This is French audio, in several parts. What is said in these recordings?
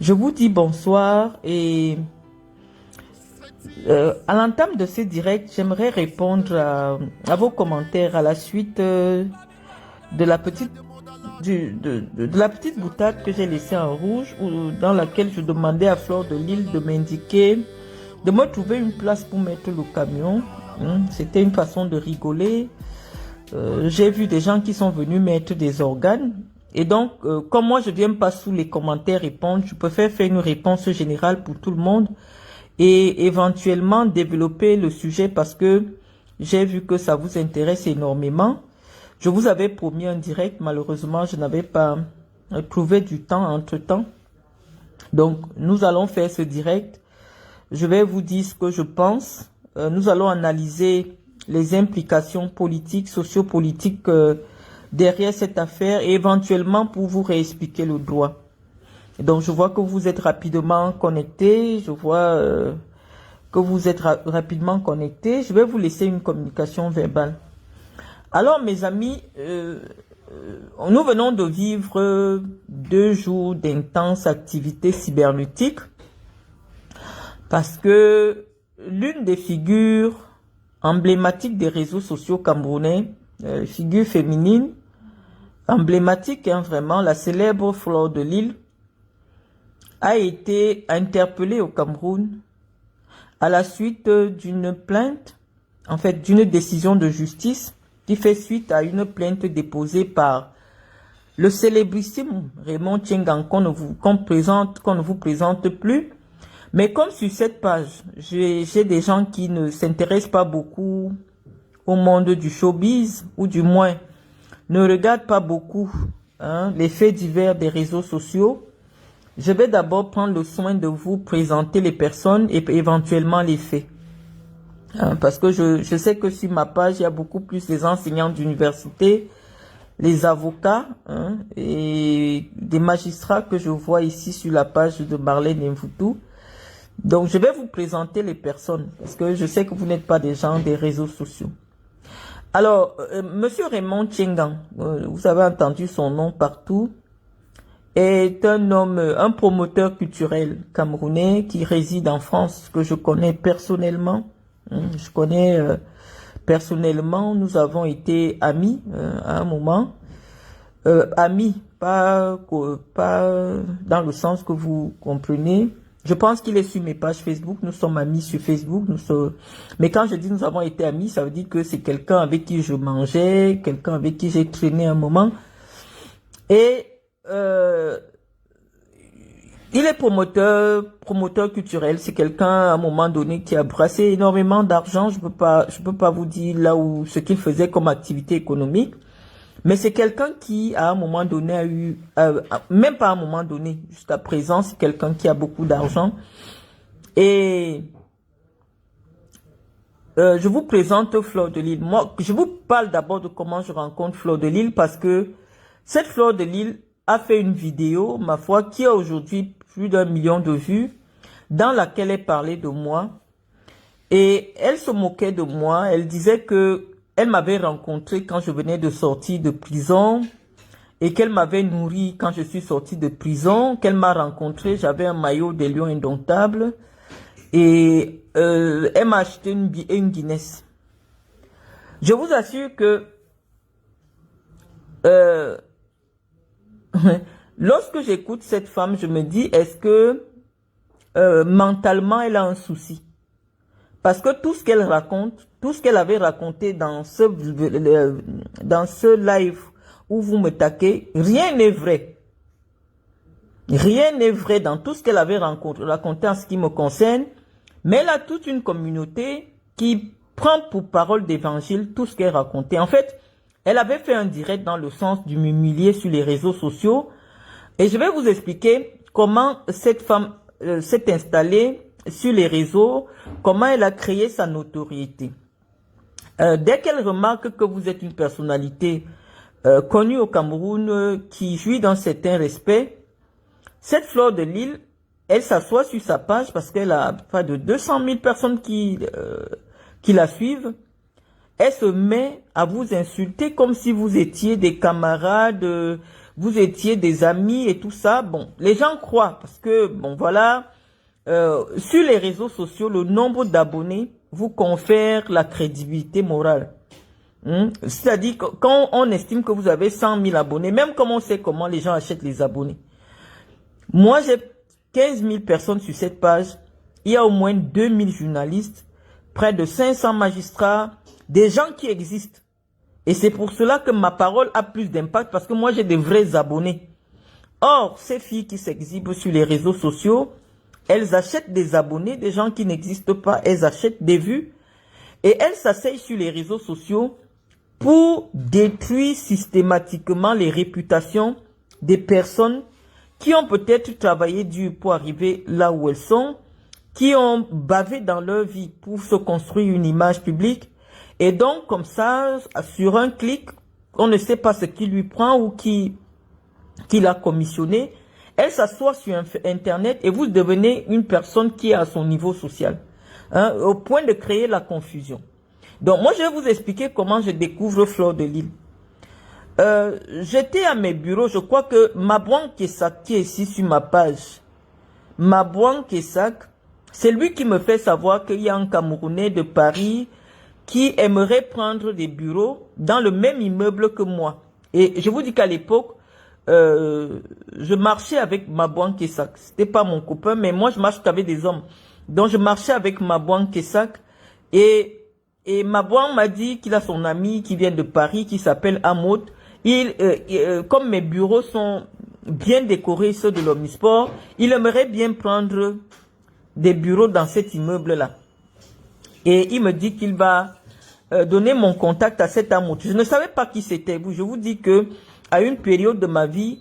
Je vous dis bonsoir et à l'entame de ce direct, j'aimerais répondre à vos commentaires à la suite de la petite de la petite boutade que j'ai laissée en rouge dans laquelle je demandais à Fleur de Lille de m'indiquer, de me trouver une place pour mettre le camion. C'était une façon de rigoler. J'ai vu des gens qui sont venus mettre des organes. Et donc, comme moi, je ne viens pas sous les commentaires répondre, je préfère faire une réponse générale pour tout le monde et éventuellement développer le sujet parce que j'ai vu que ça vous intéresse énormément. Je vous avais promis un direct, malheureusement, je n'avais pas trouvé du temps entre-temps. Donc, nous allons faire ce direct. Je vais vous dire ce que je pense. Nous allons analyser les implications politiques, sociopolitiques derrière cette affaire et éventuellement pour vous réexpliquer le droit. Donc, je vois que vous êtes rapidement connectés. Je vois que vous êtes rapidement connectés. Je vais vous laisser une communication verbale. Alors, mes amis, nous venons de vivre 2 jours d'intenses activités cybernétiques parce que l'une des figures emblématiques des réseaux sociaux camerounais, figure féminine, emblématique, vraiment, la célèbre Fleur de Lille, a été interpellée au Cameroun à la suite d'une plainte, en fait d'une décision de justice qui fait suite à une plainte déposée par le célébrissime Raymond Tchengang qu'on ne vous présente plus. Mais comme sur cette page, j'ai des gens qui ne s'intéressent pas beaucoup au monde du showbiz, ou du moins ne regardent pas beaucoup les faits divers des réseaux sociaux, je vais d'abord prendre le soin de vous présenter les personnes et éventuellement les faits. Parce que je sais que sur ma page, il y a beaucoup plus les enseignants d'université, les avocats et des magistrats que je vois ici sur la page de Marlène Mvutu. Donc, je vais vous présenter les personnes parce que je sais que vous n'êtes pas des gens des réseaux sociaux. Alors, Monsieur Raymond Tchengang, vous avez entendu son nom partout, est un homme, un promoteur culturel camerounais qui réside en France, que je connais personnellement. Je connais personnellement, nous avons été amis à un moment. Amis, pas dans le sens que vous comprenez. Je pense qu'il est sur mes pages Facebook, nous sommes amis sur Facebook. Mais quand je dis nous avons été amis, ça veut dire que c'est quelqu'un avec qui je mangeais, quelqu'un avec qui j'ai traîné un moment. Et il est promoteur culturel. C'est quelqu'un à un moment donné qui a brassé énormément d'argent. Je peux pas vous dire là où ce qu'il faisait comme activité économique. Mais c'est quelqu'un qui, à un moment donné, a eu, même pas à un moment donné, jusqu'à présent, c'est quelqu'un qui a beaucoup d'argent. Et je vous présente Fleur de Lille. Moi, je vous parle d'abord de comment je rencontre Fleur de Lille parce que cette Fleur de Lille a fait une vidéo, ma foi, qui a aujourd'hui plus d'1 million de vues, dans laquelle elle parlait de moi. Et elle se moquait de moi. Elle disait que elle m'avait rencontré quand je venais de sortir de prison et qu'elle m'avait nourri quand je suis sorti de prison, qu'elle m'a rencontré, j'avais un maillot des Lions Indomptables et elle m'a acheté une Guinness. Je vous assure que lorsque j'écoute cette femme, je me dis, est-ce que mentalement elle a un souci? Parce que tout ce qu'elle raconte, tout ce qu'elle avait raconté dans ce live où vous me taquez, rien n'est vrai. Rien n'est vrai dans tout ce qu'elle avait raconté en ce qui me concerne. Mais elle a toute une communauté qui prend pour parole d'évangile tout ce qu'elle racontait. En fait, elle avait fait un direct dans le sens du m'humilier sur les réseaux sociaux. Et je vais vous expliquer comment cette femme s'est installée sur les réseaux, comment elle a créé sa notoriété. Dès qu'elle remarque que vous êtes une personnalité connue au Cameroun, qui jouit d'un certain respect, cette Fleur de Lille, elle s'assoit sur sa page parce qu'elle a près de 200 000 personnes qui la suivent. Elle se met à vous insulter comme si vous étiez des camarades, vous étiez des amis et tout ça. Bon, les gens croient parce que, bon, voilà, sur les réseaux sociaux, le nombre d'abonnés vous confère la crédibilité morale. C'est-à-dire que quand on estime que vous avez 100 000 abonnés, même comme on sait comment les gens achètent les abonnés. Moi, j'ai 15 000 personnes sur cette page. Il y a au moins 2000 journalistes, près de 500 magistrats, des gens qui existent. Et c'est pour cela que ma parole a plus d'impact parce que moi, j'ai des vrais abonnés. Or, ces filles qui s'exhibent sur les réseaux sociaux, elles achètent des abonnés, des gens qui n'existent pas. Elles achètent des vues et elles s'asseyent sur les réseaux sociaux pour détruire systématiquement les réputations des personnes qui ont peut-être travaillé dur pour arriver là où elles sont, qui ont bavé dans leur vie pour se construire une image publique. Et donc, comme ça, sur un clic, on ne sait pas ce qui lui prend ou qui l'a commissionné. Elle s'assoit sur Internet et vous devenez une personne qui est à son niveau social, au point de créer la confusion. Donc, moi, je vais vous expliquer comment je découvre Fleur de Lys. J'étais à mes bureaux, je crois que Mabouan Kesak, qui est ici sur ma page, Mabouan Kesak, c'est lui qui me fait savoir qu'il y a un Camerounais de Paris qui aimerait prendre des bureaux dans le même immeuble que moi. Et je vous dis qu'à l'époque, je marchais avec Mabouan Kesak. C'était pas mon copain, mais moi, je marche qu'avec des hommes. Donc, je marchais avec Mabouan Kesak et Mabouan m'a dit qu'il a son ami qui vient de Paris, qui s'appelle Amod. Comme mes bureaux sont bien décorés, ceux de l'Omnisport, il aimerait bien prendre des bureaux dans cet immeuble-là. Et il me dit qu'il va donner mon contact à cet Amod. Je ne savais pas qui c'était. Je vous dis que à une période de ma vie,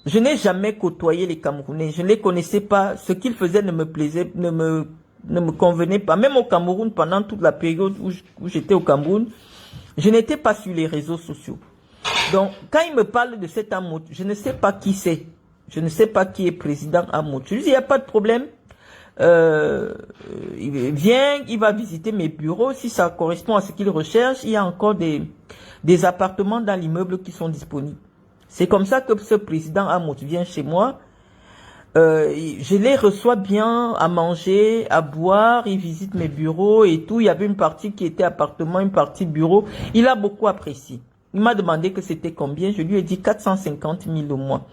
je n'ai jamais côtoyé les Camerounais. Je ne les connaissais pas. Ce qu'ils faisaient ne me plaisait, ne me convenait pas. Même au Cameroun, pendant toute la période où j'étais au Cameroun, je n'étais pas sur les réseaux sociaux. Donc, quand il me parle de cet Amod, je ne sais pas qui c'est. Je ne sais pas qui est président Amod. Je lui dis, il n'y a pas de problème. Il vient, il va visiter mes bureaux. Si ça correspond à ce qu'il recherche, il y a encore des appartements dans l'immeuble qui sont disponibles. C'est comme ça que ce président Amod vient chez moi. Je les reçois bien à manger, à boire, il visite mes bureaux et tout. Il y avait une partie qui était appartement, une partie bureau. Il a beaucoup apprécié. Il m'a demandé que c'était combien. Je lui ai dit 450 000 au mois.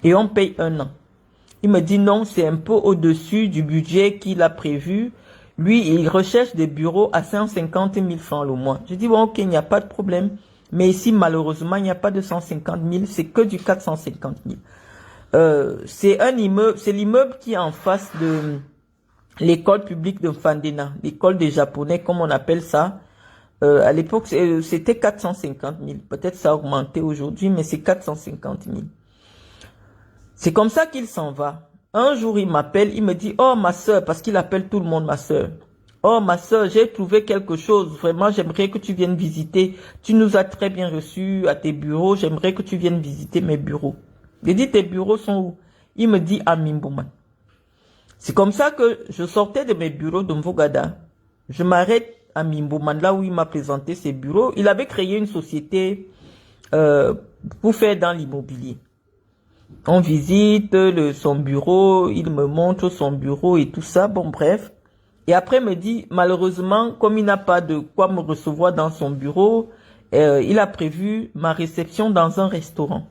Et on paye 1 an. Il me dit non, c'est un peu au-dessus du budget qu'il a prévu. Lui, il recherche des bureaux à 150 000 francs le mois. Je dis bon, ok, il n'y a pas de problème. Mais ici, malheureusement, il n'y a pas de 150 000, c'est que du 450 000. C'est un immeuble, c'est l'immeuble qui est en face de l'école publique de Fandena, l'école des Japonais, comme on appelle ça. À l'époque, c'était 450 000. Peut-être ça a augmenté aujourd'hui, mais c'est 450 000. C'est comme ça qu'il s'en va. Un jour, il m'appelle, il me dit, oh ma soeur, parce qu'il appelle tout le monde ma soeur. Oh ma soeur, j'ai trouvé quelque chose. Vraiment, j'aimerais que tu viennes visiter. Tu nous as très bien reçus à tes bureaux. J'aimerais que tu viennes visiter mes bureaux. J'ai dit, tes bureaux sont où? Il me dit, à Mimbouman. C'est comme ça que je sortais de mes bureaux de Mvogada. Je m'arrête à Mimbouman, là où il m'a présenté ses bureaux. Il avait créé une société pour faire dans l'immobilier. On visite son bureau, il me montre son bureau et tout ça. Bon, bref. Et après, il me dit, malheureusement, comme il n'a pas de quoi me recevoir dans son bureau, il a prévu ma réception dans un restaurant.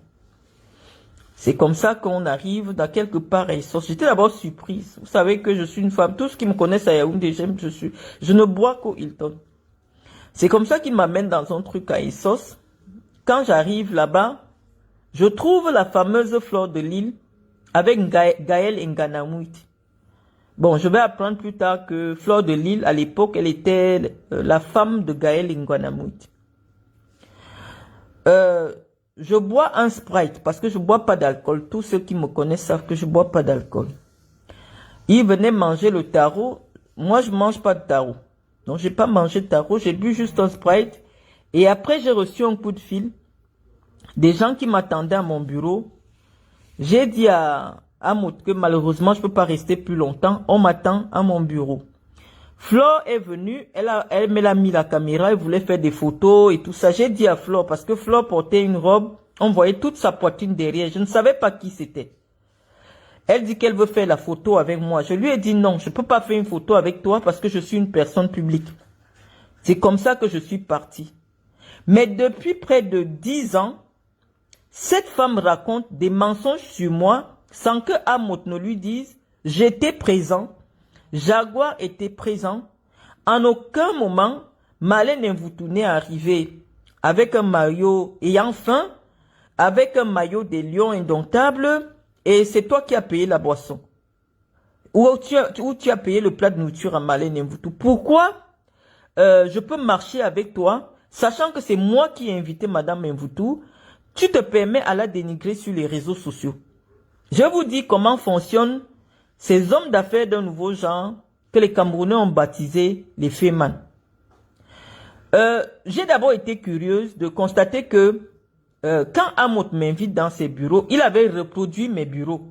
C'est comme ça qu'on arrive dans quelque part à Essos. J'étais d'abord surprise. Vous savez que je suis une femme. Tous ceux qui me connaissent à Yaoundé, je ne bois qu'au Hilton. C'est comme ça qu'il m'amène dans un truc à Essos. Quand j'arrive là-bas, je trouve la fameuse Fleur de Lys avec Gaël Nganamouit. Bon, je vais apprendre plus tard que Fleur de Lys, à l'époque, elle était la femme de Gaël Nganamouit. Je bois un Sprite parce que je bois pas d'alcool. Tous ceux qui me connaissent savent que je bois pas d'alcool. Il venait manger le taro. Moi, je mange pas de taro. Donc, j'ai pas mangé de taro. J'ai bu juste un Sprite. Et après, j'ai reçu un coup de fil. Des gens qui m'attendaient à mon bureau. J'ai dit à Amod que malheureusement, je peux pas rester plus longtemps. On m'attend à mon bureau. Flore est venue, elle m'a mis la caméra, elle voulait faire des photos et tout ça. J'ai dit à Flore, parce que Flore portait une robe On voyait toute sa poitrine derrière. Je ne savais pas qui c'était. Elle dit qu'elle veut faire la photo avec moi. Je lui ai dit non, je ne peux pas faire une photo avec toi parce que je suis une personne publique. C'est comme ça que je suis partie. Mais depuis près de 10 ans, cette femme raconte des mensonges sur moi sans que Amot ne lui dise « J'étais présent, Jaguar était présent. En aucun moment, Malène Mvoutou n'est arrivé avec un maillot ayant faim, avec un maillot des lions indomptables, et c'est toi qui as payé la boisson. Ou tu as payé le plat de nourriture à Malène Mvoutou. Pourquoi je peux marcher avec toi, sachant que c'est moi qui ai invité Madame Mvoutou, tu te permets à la dénigrer sur les réseaux sociaux. Je vous dis comment fonctionnent ces hommes d'affaires d'un nouveau genre que les Camerounais ont baptisé les Féman. J'ai d'abord été curieuse de constater que quand Amot m'invite dans ses bureaux, il avait reproduit mes bureaux.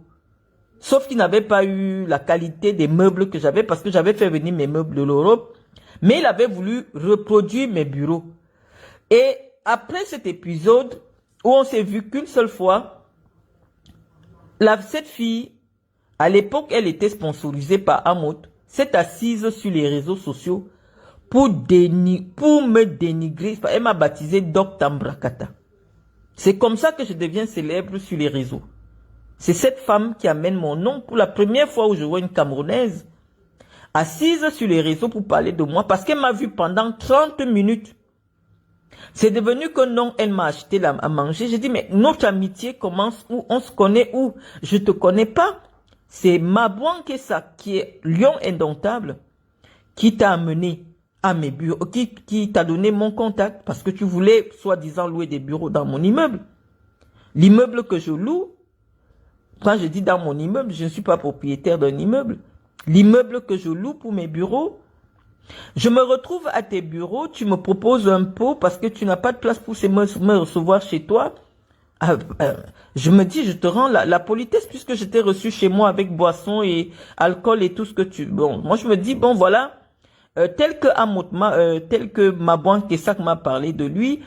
Sauf qu'il n'avait pas eu la qualité des meubles que j'avais parce que j'avais fait venir mes meubles de l'Europe. Mais il avait voulu reproduire mes bureaux. Et après cet épisode, où on s'est vu qu'une seule fois, cette fille, à l'époque, elle était sponsorisée par Amot, s'est assise sur les réseaux sociaux pour me dénigrer. Elle m'a baptisé Doc Tambrakata. C'est comme ça que je deviens célèbre sur les réseaux. C'est cette femme qui amène mon nom pour la première fois où je vois une Camerounaise assise sur les réseaux pour parler de moi parce qu'elle m'a vu pendant 30 minutes. C'est devenu que non, elle m'a acheté à manger. J'ai dit, mais notre amitié commence où? On se connaît où? Je te connais pas. C'est Mabouan Kessa, qui est lion indomptable, qui t'a amené à mes bureaux, qui t'a donné mon contact parce que tu voulais, soi-disant, louer des bureaux dans mon immeuble. L'immeuble que je loue, quand je dis dans mon immeuble, je ne suis pas propriétaire d'un immeuble. L'immeuble que je loue pour mes bureaux, je me retrouve à tes bureaux, tu me proposes un pot parce que tu n'as pas de place pour me recevoir chez toi. Je me dis, je te rends la politesse puisque je t'ai reçu chez moi avec boisson et alcool et tout ce que tu... Bon, moi je me dis, bon voilà, tel que Mabouan Kessak m'a parlé de lui,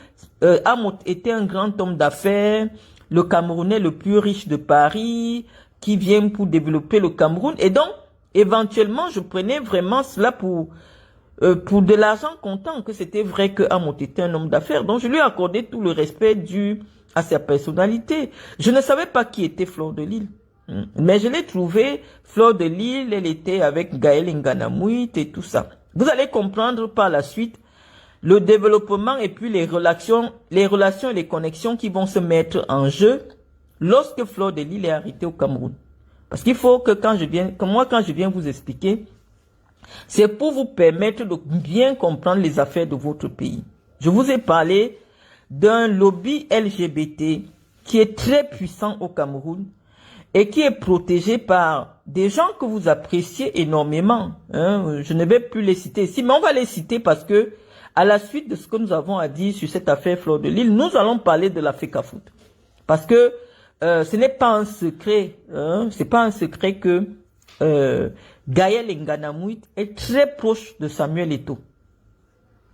Amot était un grand homme d'affaires, le Camerounais le plus riche de Paris, qui vient pour développer le Cameroun. Et donc, éventuellement, je prenais vraiment cela pour de l'argent comptant, que c'était vrai que Amot était un homme d'affaires. Donc, je lui ai accordé tout le respect dû à sa personnalité. Je ne savais pas qui était Fleur de Lille. Mais je l'ai trouvé, Fleur de Lille, elle était avec Gaël Nganamouit et tout ça. Vous allez comprendre par la suite le développement et puis les relations et les connexions qui vont se mettre en jeu lorsque Fleur de Lille est arrêtée au Cameroun. Parce qu'il faut que quand je viens vous expliquer, c'est pour vous permettre de bien comprendre les affaires de votre pays. Je vous ai parlé d'un lobby LGBT qui est très puissant au Cameroun et qui est protégé par des gens que vous appréciez énormément. Je ne vais plus les citer ici, mais on va les citer parce que à la suite de ce que nous avons à dire sur cette affaire Fleur de Lille, nous allons parler de la FECAFOOT. Parce que ce n'est pas un secret, c'est pas un secret que Gaël Nganamouit est très proche de Samuel Eto'o.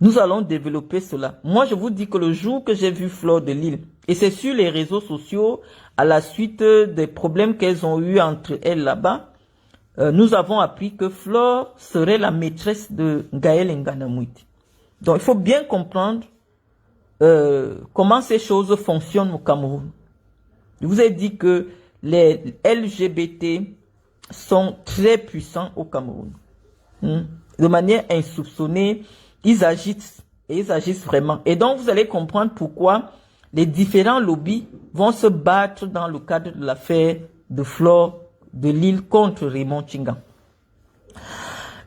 Nous allons développer cela. Moi, je vous dis que le jour que j'ai vu Fleur de Lille, et c'est sur les réseaux sociaux, à la suite des problèmes qu'elles ont eu entre elles là-bas, nous avons appris que Fleur serait la maîtresse de Gaël Nganamouit. Donc, il faut bien comprendre comment ces choses fonctionnent au Cameroun. Je vous ai dit que les LGBT sont très puissants au Cameroun. De manière insoupçonnée, ils agissent et ils agissent vraiment. Et donc, vous allez comprendre pourquoi les différents lobbies vont se battre dans le cadre de l'affaire de Fleur de Lille contre Raymond Tchinga.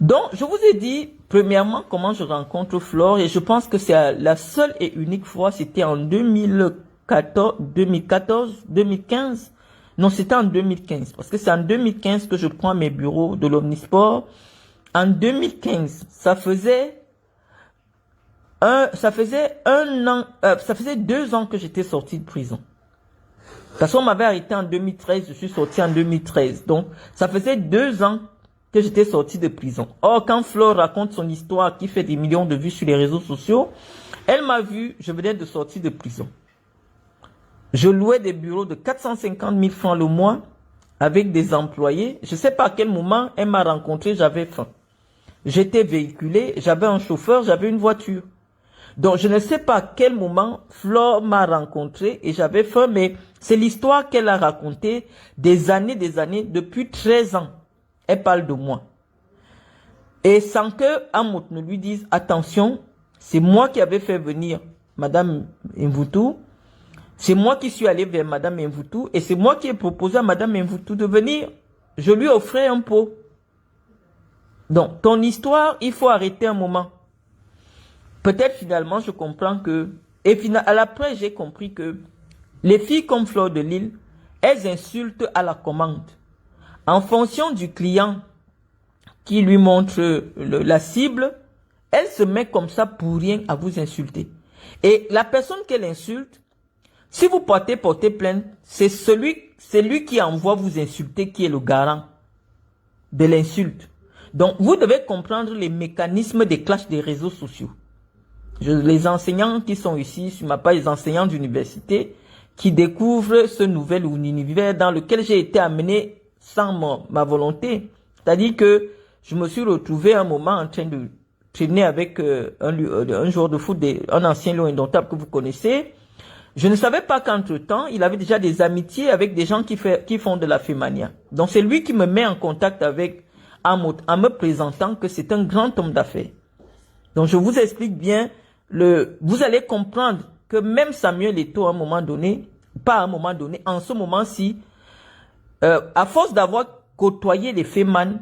Donc, je vous ai dit, premièrement, comment je rencontre Fleur, et je pense que c'est la seule et unique fois, c'était en 2015. Non, c'était en 2015, parce que c'est en 2015 que je prends mes bureaux de l'Omnisport. En 2015, ça faisait 2 ans que j'étais sorti de prison. Parce qu'on m'avait arrêté en 2013, je suis sorti en 2013. Donc, ça faisait 2 ans que j'étais sorti de prison. Or, quand Fleur raconte son histoire qui fait des millions de vues sur les réseaux sociaux, elle m'a vu, je venais de sortir de prison. Je louais des bureaux de 450 000 francs le mois avec des employés. Je ne sais pas à quel moment elle m'a rencontré, j'avais faim. J'étais véhiculé, j'avais un chauffeur, j'avais une voiture. Donc, je ne sais pas à quel moment Flore m'a rencontré et j'avais faim, mais c'est l'histoire qu'elle a racontée des années, depuis 13 ans. Elle parle de moi. Et sans que Amout ne lui dise, attention, c'est moi qui avais fait venir Madame Mvoutou, c'est moi qui suis allé vers Madame Mvoutou et c'est moi qui ai proposé à Madame Mvoutou de venir. Je lui offrais un pot. Donc, ton histoire, il faut arrêter un moment. Peut-être finalement, je comprends que... Et à l'après, j'ai compris que les filles comme Fleur de Lille, elles insultent à la commande. En fonction du client qui lui montre la cible, elle se met comme ça pour rien à vous insulter. Et la personne qu'elle insulte, si vous portez plainte, c'est lui qui envoie vous insulter qui est le garant de l'insulte. Donc, vous devez comprendre les mécanismes des clashs des réseaux sociaux. Les enseignants qui sont ici, sur ma page, les enseignants d'université, qui découvrent ce nouvel univers dans lequel j'ai été amené sans ma volonté. C'est-à-dire que je me suis retrouvé à un moment en train de traîner avec un joueur de foot, un ancien lion indomptable que vous connaissez. Je ne savais pas qu'entre-temps, il avait déjà des amitiés avec des gens qui font de la fémania. Donc c'est lui qui me met en contact avec Amout en me présentant que c'est un grand homme d'affaires. Donc je vous explique bien, vous allez comprendre que même Samuel Eto'o à un moment donné, pas à un moment donné, en ce moment-ci, à force d'avoir côtoyé les fémanes,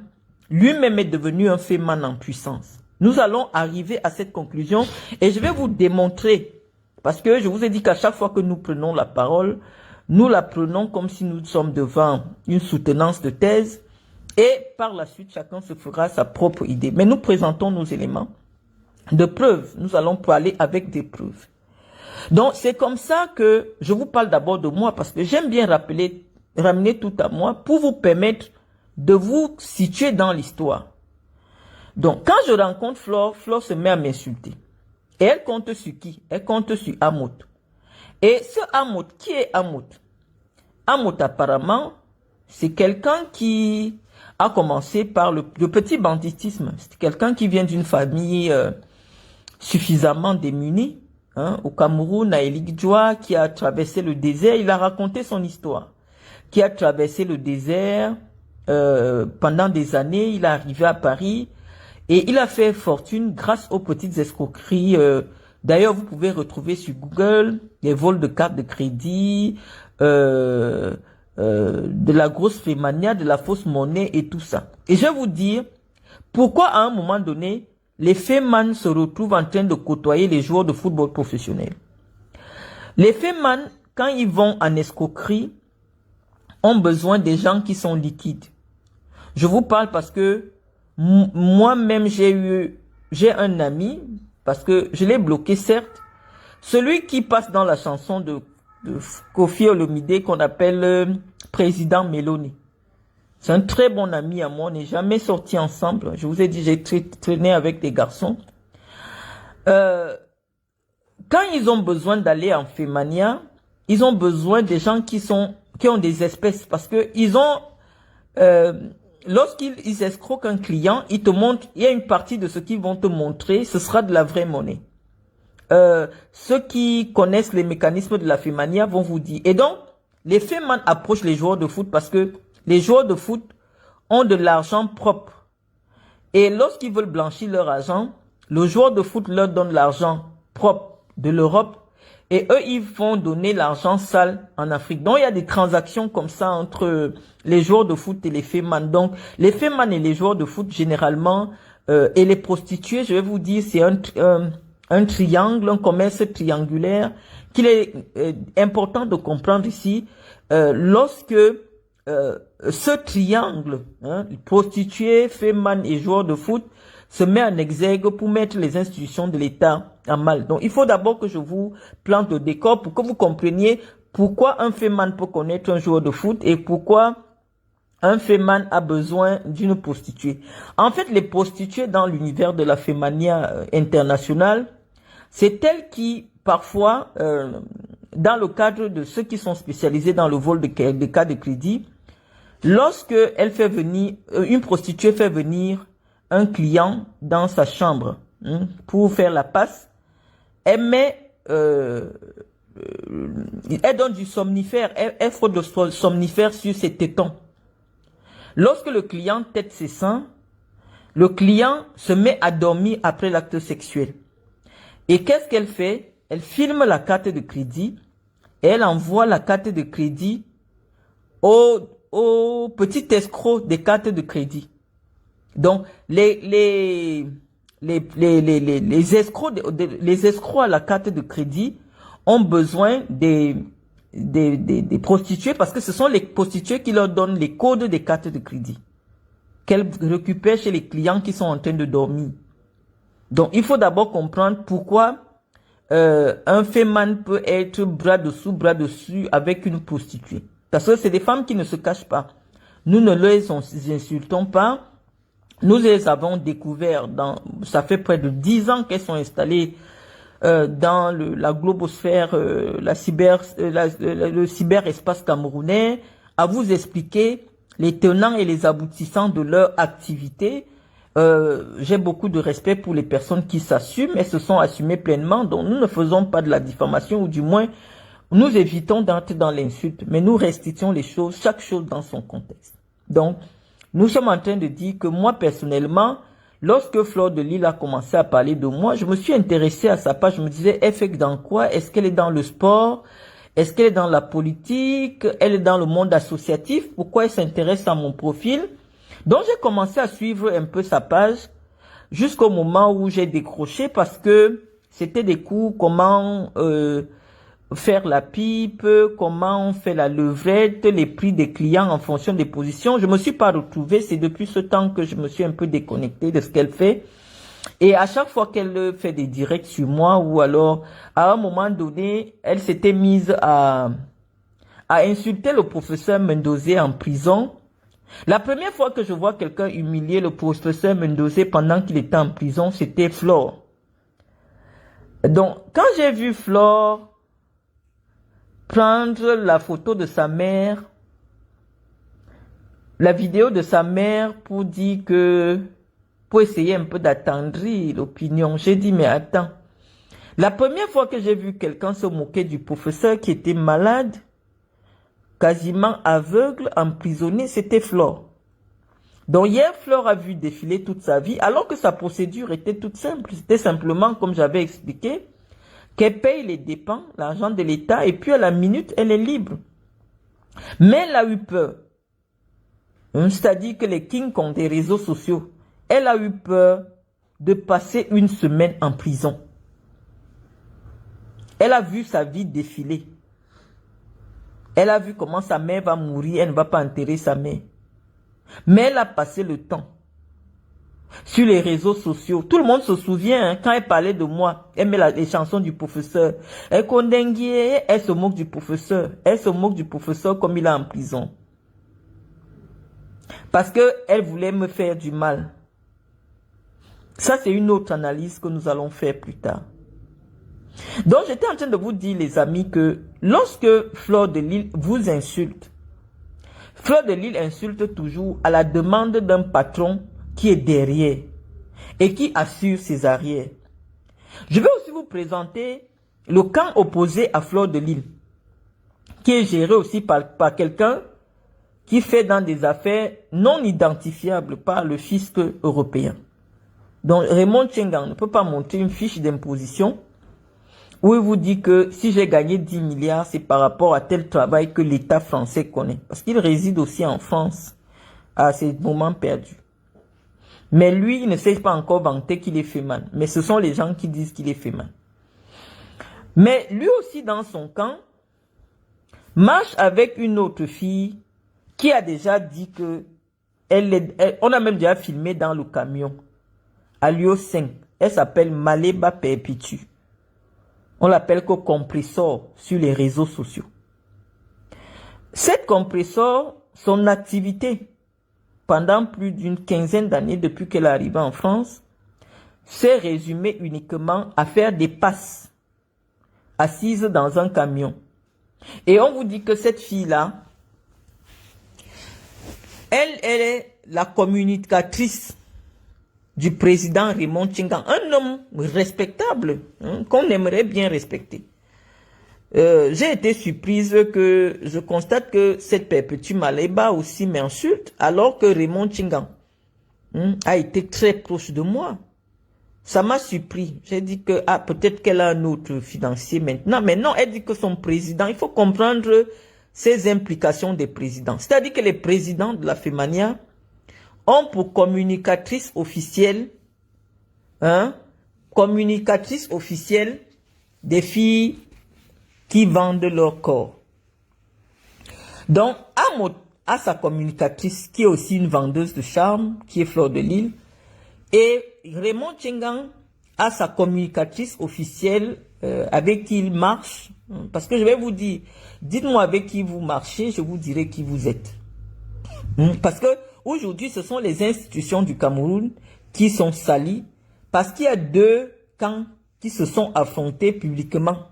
lui-même est devenu un féman en puissance. Nous allons arriver à cette conclusion et je vais vous démontrer, parce que je vous ai dit qu'à chaque fois que nous prenons la parole, nous la prenons comme si nous sommes devant une soutenance de thèse et par la suite, chacun se fera sa propre idée. Mais nous présentons nos éléments de preuves. Nous allons parler avec des preuves. Donc, c'est comme ça que je vous parle d'abord de moi parce que j'aime bien ramener tout à moi pour vous permettre de vous situer dans l'histoire. Donc, quand je rencontre Flore, Flore se met à m'insulter. Et elle compte sur qui? Elle compte sur Amout. Et ce Amout, qui est Amout? Amout, apparemment, c'est quelqu'un qui a commencé par le petit banditisme. C'est quelqu'un qui vient d'une famille suffisamment démunie. Hein, au Cameroun, à Eligdjoa, qui a traversé le désert. Il a raconté son histoire. Qui a traversé le désert pendant des années. Il est arrivé à Paris. Et il a fait fortune grâce aux petites escroqueries. D'ailleurs, vous pouvez retrouver sur Google les vols de cartes de crédit, de la grosse fémania, de la fausse monnaie et tout ça. Et je vais vous dire pourquoi à un moment donné, les fémans se retrouvent en train de côtoyer les joueurs de football professionnels. Les fémans, quand ils vont en escroquerie, ont besoin des gens qui sont liquides. Je vous parle parce que moi-même, j'ai un ami, parce que je l'ai bloqué, certes, celui qui passe dans la chanson de Koffi Olomide qu'on appelle Président Meloni. C'est un très bon ami à moi, on n'est jamais sortis ensemble. Je vous ai dit, j'ai traîné avec des garçons. Quand ils ont besoin d'aller en Fémania, ils ont besoin des gens qui ont des espèces, parce que ils ont... lorsqu'ils escroquent un client, ils te montrent, il y a une partie de ce qu'ils vont te montrer, ce sera de la vraie monnaie. Ceux qui connaissent les mécanismes de la fémania vont vous dire. Et donc, les fémans approchent les joueurs de foot parce que les joueurs de foot ont de l'argent propre. Et lorsqu'ils veulent blanchir leur argent, le joueur de foot leur donne l'argent propre de l'Europe. Et eux, ils vont donner l'argent sale en Afrique. Donc, il y a des transactions comme ça entre les joueurs de foot et les fémans. Donc, les fémans et les joueurs de foot, généralement, et les prostituées, je vais vous dire, c'est un triangle, un commerce triangulaire qu'il est important de comprendre ici. Lorsque ce triangle, prostituées, fémans et joueurs de foot, se met en exergue pour mettre les institutions de l'État en mal. Donc, il faut d'abord que je vous plante le décor pour que vous compreniez pourquoi un féman peut connaître un joueur de foot et pourquoi un féman a besoin d'une prostituée. En fait, les prostituées dans l'univers de la fémania internationale, c'est elles qui, parfois, dans le cadre de ceux qui sont spécialisés dans le vol de cartes de crédit, lorsque elle fait venir, une prostituée fait venir un client dans sa chambre pour faire la passe, elle met, elle donne du somnifère, elle frotte le somnifère sur ses tétons. Lorsque le client tète ses seins, le client se met à dormir après l'acte sexuel. Et qu'est-ce qu'elle fait? Elle filme la carte de crédit et elle envoie la carte de crédit au petit escroc des cartes de crédit. Donc, les escrocs à la carte de crédit ont besoin des prostituées parce que ce sont les prostituées qui leur donnent les codes des cartes de crédit qu'elles récupèrent chez les clients qui sont en train de dormir. Donc, il faut d'abord comprendre pourquoi un féman peut être bras dessus avec une prostituée. Parce que c'est des femmes qui ne se cachent pas. Nous ne les insultons pas. Nous les avons découvert ça fait près de 10 ans qu'elles sont installées dans la globosphère, le cyberespace camerounais, à vous expliquer les tenants et les aboutissants de leur activité. J'ai beaucoup de respect pour les personnes qui s'assument et se sont assumées pleinement. Donc nous ne faisons pas de la diffamation, ou du moins nous évitons d'entrer dans l'insulte, mais nous restituons les choses, chaque chose dans son contexte. Donc nous sommes en train de dire que moi personnellement, lorsque Fleur de Lille a commencé à parler de moi, je me suis intéressé à sa page. Je me disais, elle fait dans quoi? Est-ce qu'elle est dans le sport? Est-ce qu'elle est dans la politique? Elle est dans le monde associatif? Pourquoi elle s'intéresse à mon profil? Donc j'ai commencé à suivre un peu sa page jusqu'au moment où j'ai décroché parce que c'était des cours comment faire la pipe, comment on fait la levrette, les prix des clients en fonction des positions. Je me suis pas retrouvée, c'est depuis ce temps que je me suis un peu déconnectée de ce qu'elle fait. Et à chaque fois qu'elle fait des directs sur moi, ou alors à un moment donné, elle s'était mise à insulter le professeur Mendozé en prison. La première fois que je vois quelqu'un humilier le professeur Mendozé pendant qu'il était en prison, c'était Flore. Donc, quand j'ai vu Flore prendre la photo de sa mère, la vidéo de sa mère pour dire que, pour essayer un peu d'attendrir l'opinion, j'ai dit, mais attends, la première fois que j'ai vu quelqu'un se moquer du professeur qui était malade, quasiment aveugle, emprisonné, c'était Flore. Donc hier, Flore a vu défiler toute sa vie, alors que sa procédure était toute simple. C'était simplement, comme j'avais expliqué, qu'elle paye les dépenses, l'argent de l'État, et puis à la minute, elle est libre. Mais elle a eu peur. C'est-à-dire que les kings ont des réseaux sociaux. Elle a eu peur de passer une semaine en prison. Elle a vu sa vie défiler. Elle a vu comment sa mère va mourir, elle ne va pas enterrer sa mère. Mais elle a passé le temps sur les réseaux sociaux. Tout le monde se souvient, quand elle parlait de moi, elle met les chansons du professeur. Elle condamnait, elle se moque du professeur. Elle se moque du professeur comme il est en prison. Parce qu'elle voulait me faire du mal. Ça, c'est une autre analyse que nous allons faire plus tard. Donc, j'étais en train de vous dire, les amis, que lorsque Fleur de Lille vous insulte, Fleur de Lille insulte toujours à la demande d'un patron qui est derrière et qui assure ses arrières. Je vais aussi vous présenter le camp opposé à Fleur de Lille, qui est géré aussi par quelqu'un qui fait dans des affaires non identifiables par le fisc européen. Donc, Raymond Tchengang ne peut pas monter une fiche d'imposition où il vous dit que si j'ai gagné 10 milliards, c'est par rapport à tel travail que l'État français connaît. Parce qu'il réside aussi en France à ces moments perdus. Mais lui, il ne sait pas encore vanter qu'il est féman. Mais ce sont les gens qui disent qu'il est féman. Mais lui aussi, dans son camp, marche avec une autre fille qui a déjà dit que on a même déjà filmé dans le camion. À Lio 5. Elle s'appelle Maleba Perpitu. On l'appelle que compresseur sur les réseaux sociaux. Cette compresseur, son activité pendant plus d'une quinzaine d'années depuis qu'elle est arrivée en France, s'est résumée uniquement à faire des passes assises dans un camion Et on vous dit que cette fille-là, elle est la communicatrice du président Raymond Tchengan, un homme respectable, hein, qu'on aimerait bien respecter. J'ai été surprise que je constate que cette Perpétue Maleba aussi m'insulte, alors que Raymond Tchengan a été très proche de moi. Ça m'a surpris. J'ai dit que peut-être qu'elle a un autre financier maintenant. Mais non, elle dit que son président, il faut comprendre ces implications des présidents. C'est-à-dire que les présidents de la FEMANIA ont pour communicatrice officielle, des filles qui vendent leur corps. Donc, Amot a sa communicatrice qui est aussi une vendeuse de charme, qui est Fleur de Lille. Et Raymond Tchengan a sa communicatrice officielle avec qui il marche. Parce que je vais vous dire, dites-moi avec qui vous marchez, je vous dirai qui vous êtes. Parce que aujourd'hui, ce sont les institutions du Cameroun qui sont salies parce qu'il y a deux camps qui se sont affrontés publiquement.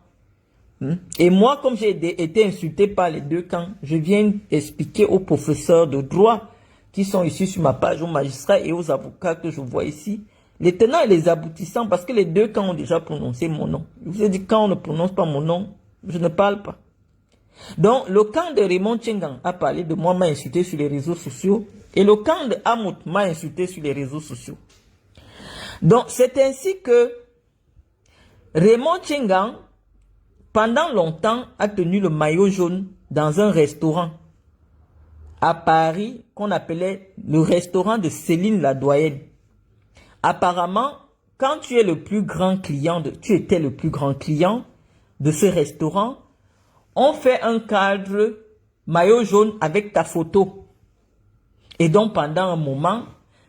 Et moi, comme j'ai été insulté par les deux camps, je viens expliquer aux professeurs de droit qui sont ici sur ma page, aux magistrats et aux avocats que je vois ici, les tenants et les aboutissants, parce que les deux camps ont déjà prononcé mon nom. Je vous ai dit, quand on ne prononce pas mon nom, je ne parle pas. Donc, le camp de Raymond Tchengan a parlé de moi, m'a insulté sur les réseaux sociaux, et le camp de Amot m'a insulté sur les réseaux sociaux. Donc, c'est ainsi que Raymond Tchengan, pendant longtemps, a tenu le maillot jaune dans un restaurant à Paris qu'on appelait le restaurant de Céline la Doyenne. Apparemment, quand tu es le plus grand client, tu étais le plus grand client de ce restaurant, on fait un cadre maillot jaune avec ta photo. Et donc pendant un moment,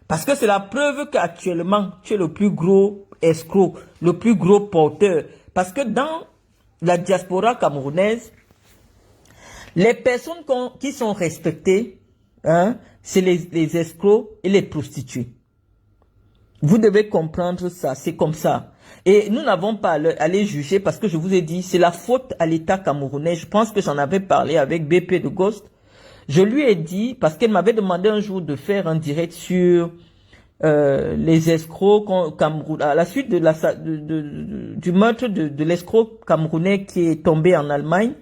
parce que c'est la preuve qu'actuellement, tu es le plus gros escroc, le plus gros porteur. Parce que dans la diaspora camerounaise, les personnes qui sont respectées, c'est les escrocs et les prostituées. Vous devez comprendre ça, c'est comme ça. Et nous n'avons pas à aller juger parce que je vous ai dit, c'est la faute à l'État camerounais. Je pense que j'en avais parlé avec BP de Ghost. Je lui ai dit, parce qu'elle m'avait demandé un jour de faire un direct sur les escrocs camerounais, à la suite du meurtre de l'escroc camerounais qui est tombé en Allemagne.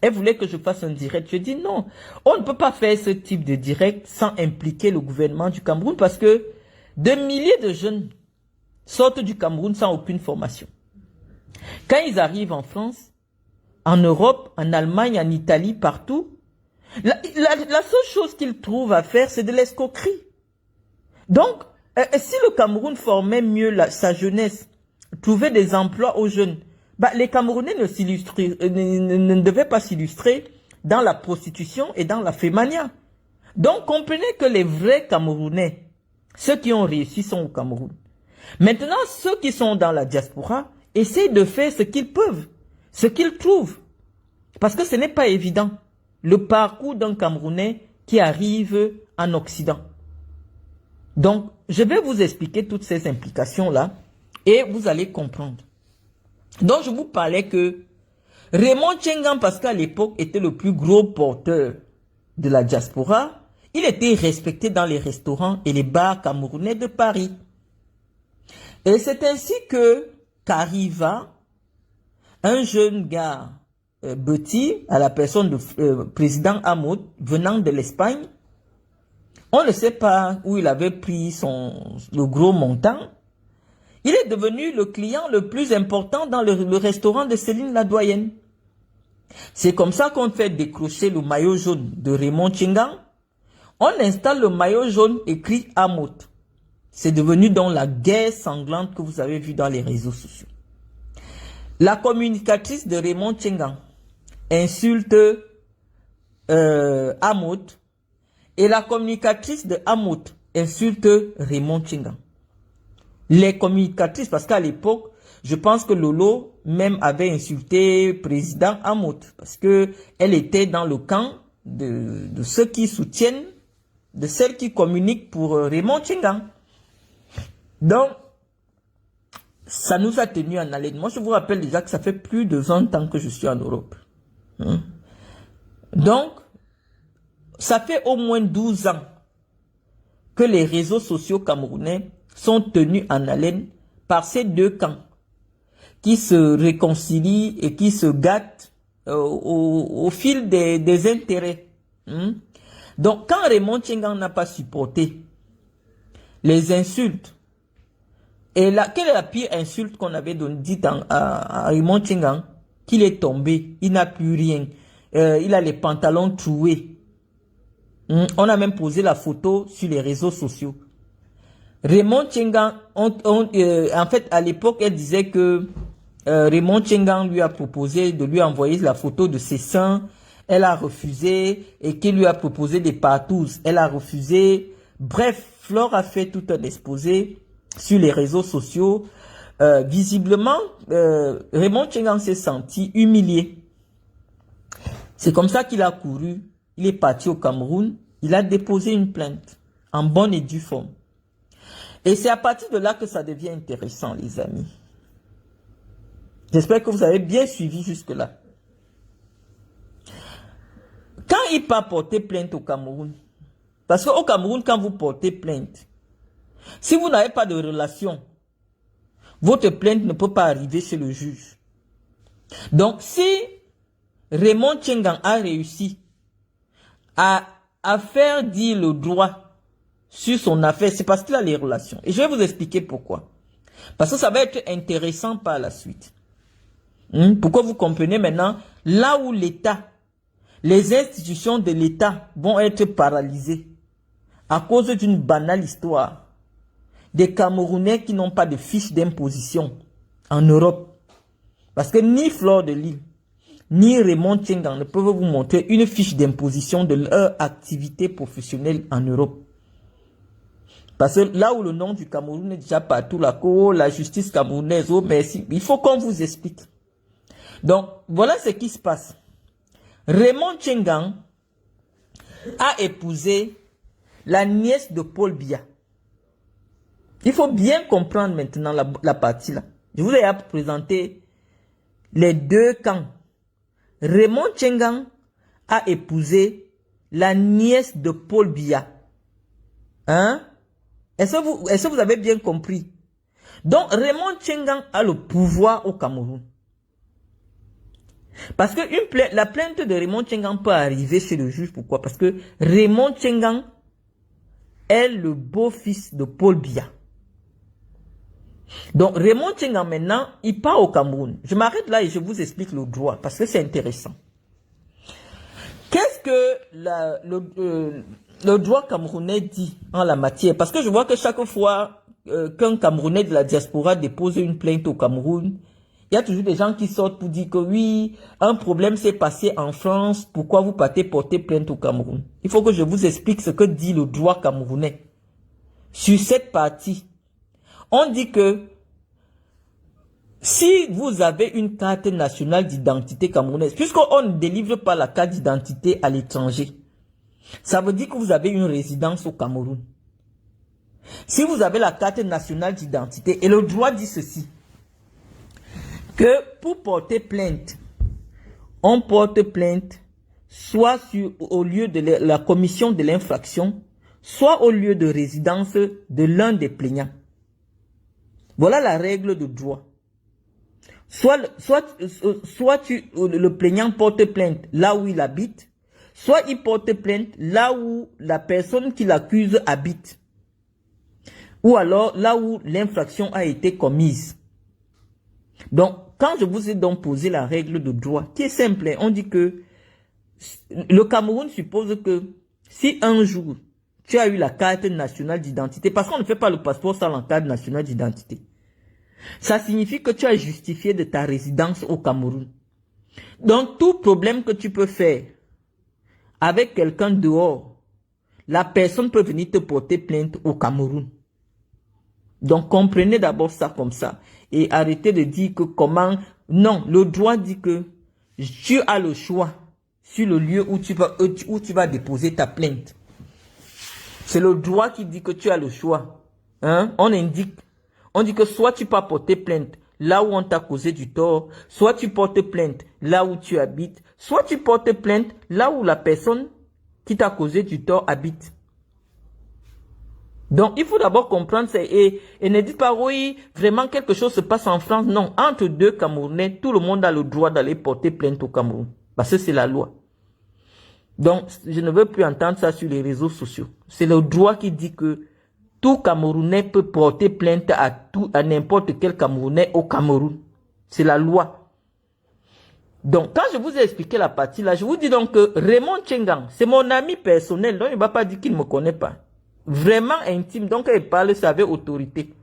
Elle voulait que je fasse un direct. Je dis non, on ne peut pas faire ce type de direct sans impliquer le gouvernement du Cameroun parce que de milliers de jeunes sortent du Cameroun sans aucune formation. Quand ils arrivent en France, en Europe, en Allemagne, en Italie, partout, la seule chose qu'ils trouvent à faire, c'est de l'escroquerie. Donc, si le Cameroun formait mieux sa jeunesse, trouvait des emplois aux jeunes, les Camerounais ne devaient pas s'illustrer dans la prostitution et dans la fémania. Donc, comprenez que les vrais Camerounais, ceux qui ont réussi sont au Cameroun. Maintenant, ceux qui sont dans la diaspora, essayent de faire ce qu'ils peuvent, ce qu'ils trouvent. Parce que ce n'est pas évident, le parcours d'un Camerounais qui arrive en Occident. Donc, je vais vous expliquer toutes ces implications-là et vous allez comprendre. Donc, je vous parlais que Raymond Tchengan, parce qu'à l'époque, était le plus gros porteur de la diaspora, il était respecté dans les restaurants et les bars camerounais de Paris. Et c'est ainsi que qu'arriva un jeune gars, Betty, à la personne du président Amot, venant de l'Espagne. On ne sait pas où il avait pris le gros montant. Il est devenu le client le plus important dans le restaurant de Céline la Doyenne. C'est comme ça qu'on fait décrocher le maillot jaune de Raymond Tchengan. On installe le maillot jaune écrit Amot. C'est devenu donc la guerre sanglante que vous avez vue dans les réseaux sociaux. La communicatrice de Raymond Tchengan insulte Amot et la communicatrice de Amot insulte Raymond Tchengan. Les communicatrices, parce qu'à l'époque, je pense que Lolo même avait insulté président Amot, parce que elle était dans le camp de ceux qui soutiennent, de celles qui communiquent pour Raymond Tchengan. Donc, ça nous a tenu en haleine. Moi, je vous rappelle déjà que ça fait plus de 20 ans que je suis en Europe. Donc, ça fait au moins 12 ans que les réseaux sociaux camerounais sont tenus en haleine par ces deux camps qui se réconcilient et qui se gâtent au fil des intérêts. Donc, quand Raymond Tchengang n'a pas supporté les insultes, et là, quelle est la pire insulte qu'on avait dit à Raymond Tchengang? Qu'il est tombé, il n'a plus rien, il a les pantalons troués. On a même posé la photo sur les réseaux sociaux. Raymond Tchengang, en fait, à l'époque, elle disait que Raymond Tchengang lui a proposé de lui envoyer la photo de ses seins. Elle a refusé et qu'il lui a proposé des partous. Elle a refusé. Bref, Flore a fait tout un exposé sur les réseaux sociaux. Visiblement, Raymond Tchengang s'est senti humilié. C'est comme ça qu'il a couru. Il est parti au Cameroun. Il a déposé une plainte en bonne et due forme. Et c'est à partir de là que ça devient intéressant, les amis. J'espère que vous avez bien suivi jusque-là. Quand il part porter plainte au Cameroun, parce qu'au Cameroun, quand vous portez plainte, si vous n'avez pas de relation, votre plainte ne peut pas arriver chez le juge. Donc, si Raymond Tchengang a réussi à faire dire le droit sur son affaire, c'est parce qu'il a les relations. Et je vais vous expliquer pourquoi. Parce que ça va être intéressant par la suite. Pourquoi vous comprenez maintenant, là où l'État, les institutions de l'État vont être paralysées à cause d'une banale histoire des Camerounais qui n'ont pas de fiche d'imposition en Europe. Parce que ni Flore de Lys, ni Raymond Tchengang ne peuvent vous montrer une fiche d'imposition de leur activité professionnelle en Europe. Parce que là où le nom du Cameroun est déjà partout, la justice camerounaise, oh merci, il faut qu'on vous explique. Donc, voilà ce qui se passe. Raymond Tchengang a épousé la nièce de Paul Biya. Il faut bien comprendre maintenant la partie là. Je vous ai présenté les deux camps. Raymond Tchengang a épousé la nièce de Paul Biya. Est-ce que vous avez bien compris? Donc, Raymond Tchengang a le pouvoir au Cameroun. Parce que la plainte de Raymond Tchengang peut arriver chez le juge. Pourquoi? Parce que Raymond Tchengang est le beau-fils de Paul Biya. Donc, Raymond Tchengang, maintenant, il part au Cameroun. Je m'arrête là et je vous explique le droit, parce que c'est intéressant. Qu'est-ce que le droit camerounais dit en la matière? Parce que je vois que chaque fois qu'un Camerounais de la diaspora dépose une plainte au Cameroun, il y a toujours des gens qui sortent pour dire que oui, un problème s'est passé en France, pourquoi vous partez porter plainte au Cameroun? Il faut que je vous explique ce que dit le droit camerounais. Sur cette partie, on dit que si vous avez une carte nationale d'identité camerounaise, puisqu'on ne délivre pas la carte d'identité à l'étranger, ça veut dire que vous avez une résidence au Cameroun. Si vous avez la carte nationale d'identité, et le droit dit ceci, que pour porter plainte, on porte plainte soit au lieu de la commission de l'infraction, soit au lieu de résidence de l'un des plaignants. Voilà la règle de droit. Soit le plaignant porte plainte là où il habite, soit il porte plainte là où la personne qui l'accuse habite, ou alors là où l'infraction a été commise. Donc, quand je vous ai donc posé la règle de droit, qui est simple, on dit que le Cameroun suppose que si un jour tu as eu la carte nationale d'identité, parce qu'on ne fait pas le passeport sans la carte nationale d'identité, ça signifie que tu as justifié de ta résidence au Cameroun. Donc, tout problème que tu peux faire avec quelqu'un dehors, la personne peut venir te porter plainte au Cameroun. Donc, comprenez d'abord ça comme ça. Et arrêtez de dire que comment... Non, le droit dit que tu as le choix sur le lieu où tu vas déposer ta plainte. C'est le droit qui dit que tu as le choix. On dit que soit tu peux porter plainte là où on t'a causé du tort, soit tu portes plainte là où tu habites, soit tu portes plainte là où la personne qui t'a causé du tort habite. Donc, il faut d'abord comprendre ça et ne dites pas, oui, vraiment quelque chose se passe en France. Non, entre deux Camerounais, tout le monde a le droit d'aller porter plainte au Cameroun. Parce que c'est la loi. Donc, je ne veux plus entendre ça sur les réseaux sociaux. C'est le droit qui dit que tout Camerounais peut porter plainte à n'importe quel Camerounais au Cameroun. C'est la loi. Donc, quand je vous ai expliqué la partie là, je vous dis donc que Raymond Tchengang, c'est mon ami personnel, donc il ne va pas dire qu'il ne me connaît pas. Vraiment intime, donc il parle ça avec autorité.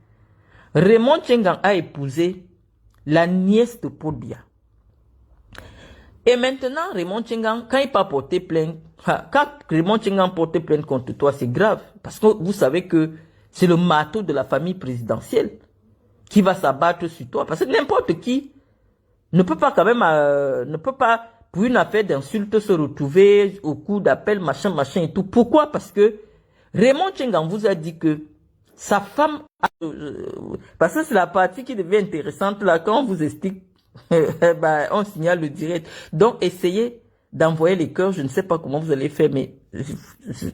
Raymond Tchengang a épousé la nièce de Paul Biya. Et maintenant, Raymond Tchengang, quand il va porter plainte, quand Raymond Tchengang porte plainte contre toi, c'est grave. Parce que vous savez que c'est le marteau de la famille présidentielle qui va s'abattre sur toi. Parce que n'importe qui ne peut pas quand même, ne peut pas, pour une affaire d'insulte, se retrouver au coup d'appel, machin, machin et tout. Pourquoi? Parce que Raymond Tchengang vous a dit que sa femme, parce que c'est la partie qui devient intéressante là, quand on vous explique, on signale le direct. Donc, essayez d'envoyer les cœurs. Je ne sais pas comment vous allez faire, mais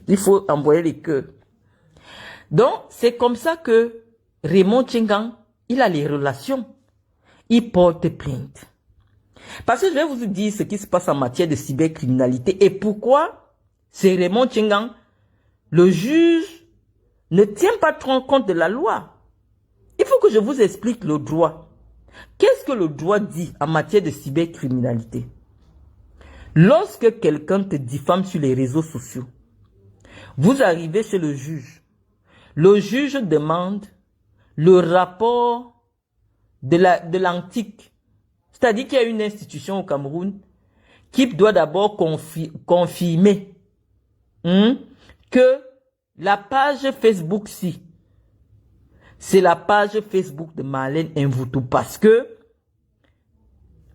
il faut envoyer les cœurs. Donc, c'est comme ça que Raymond Tchengang, il a les relations. Il porte plainte. Parce que je vais vous dire ce qui se passe en matière de cybercriminalité et pourquoi c'est Raymond Tchengang. Le juge ne tient pas trop compte de la loi. Il faut que je vous explique le droit. Qu'est-ce que le droit dit en matière de cybercriminalité? Lorsque quelqu'un te diffame sur les réseaux sociaux, vous arrivez chez le juge. Le juge demande le rapport de l'antique. C'est-à-dire qu'il y a une institution au Cameroun qui doit d'abord confirmer que la page Facebook-ci, c'est la page Facebook de Marlène Mvoutou parce que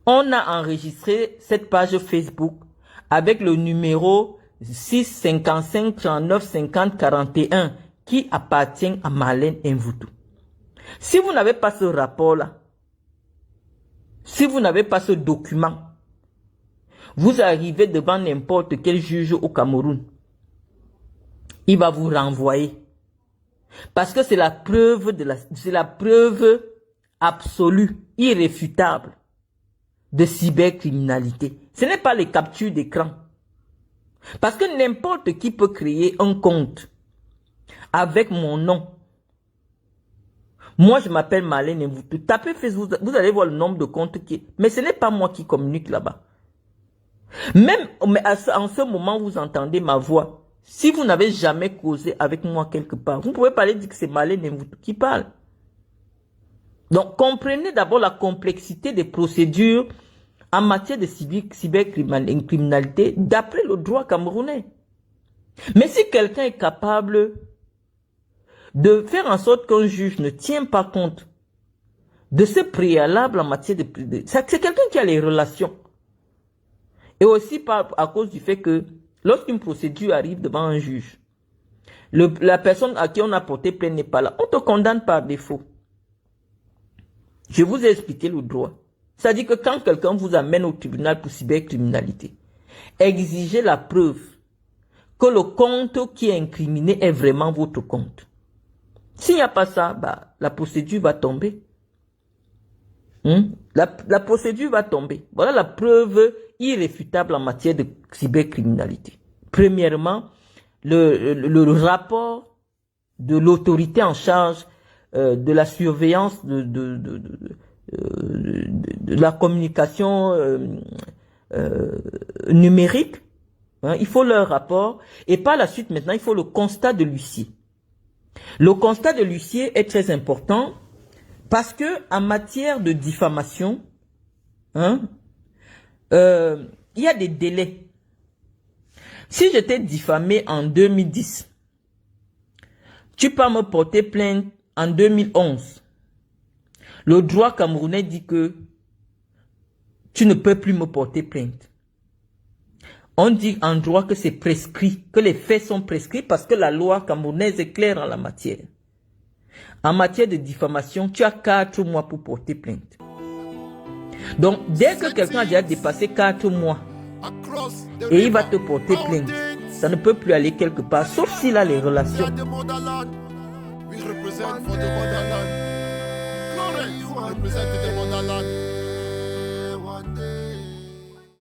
on a enregistré cette page Facebook avec le numéro 655 39 50 41 qui appartient à Marlène Mvoutou. Si vous n'avez pas ce rapport-là, si vous n'avez pas ce document, vous arrivez devant n'importe quel juge au Cameroun. Il va vous renvoyer. Parce que c'est la preuve c'est la preuve absolue, irréfutable de cybercriminalité. Ce n'est pas les captures d'écran. Parce que n'importe qui peut créer un compte avec mon nom. Moi, je m'appelle Marlène Mvoutou. Tapez Facebook, vous allez voir le nombre de comptes qui... Mais ce n'est pas moi qui communique là-bas. Même en ce moment, vous entendez ma voix. Si vous n'avez jamais causé avec moi quelque part, vous pouvez pas dire que c'est Marlène Mvoutou qui parle. Donc, comprenez d'abord la complexité des procédures en matière de cybercriminalité d'après le droit camerounais. Mais si quelqu'un est capable de faire en sorte qu'un juge ne tient pas compte de ce préalable en matière c'est quelqu'un qui a les relations. Et aussi à cause du fait que lorsqu'une procédure arrive devant un juge, la personne à qui on a porté plainte n'est pas là, on te condamne par défaut. Je vous ai expliqué le droit. C'est-à-dire que quand quelqu'un vous amène au tribunal pour cybercriminalité, exigez la preuve que le compte qui est incriminé est vraiment votre compte. S'il n'y a pas ça, la procédure va tomber. La procédure va tomber. Voilà la preuve irréfutable en matière de cybercriminalité. Premièrement, le rapport de l'autorité en charge de la surveillance de la communication numérique. Il faut leur rapport. Et par la suite, maintenant, il faut le constat de l'huissier. Le constat de l'huissier est très important parce que en matière de diffamation, il y a des délais. Si je t'ai diffamé en 2010, tu peux me porter plainte en 2011. Le droit camerounais dit que tu ne peux plus me porter plainte. On dit en droit que c'est prescrit, que les faits sont prescrits parce que la loi camerounaise est claire en la matière. En matière de diffamation, tu as 4 mois pour porter plainte. Donc, dès que quelqu'un a déjà dépassé 4 mois et il va te porter plainte, ça ne peut plus aller quelque part, sauf s'il a les relations. We represent for the motherland. Florence represent the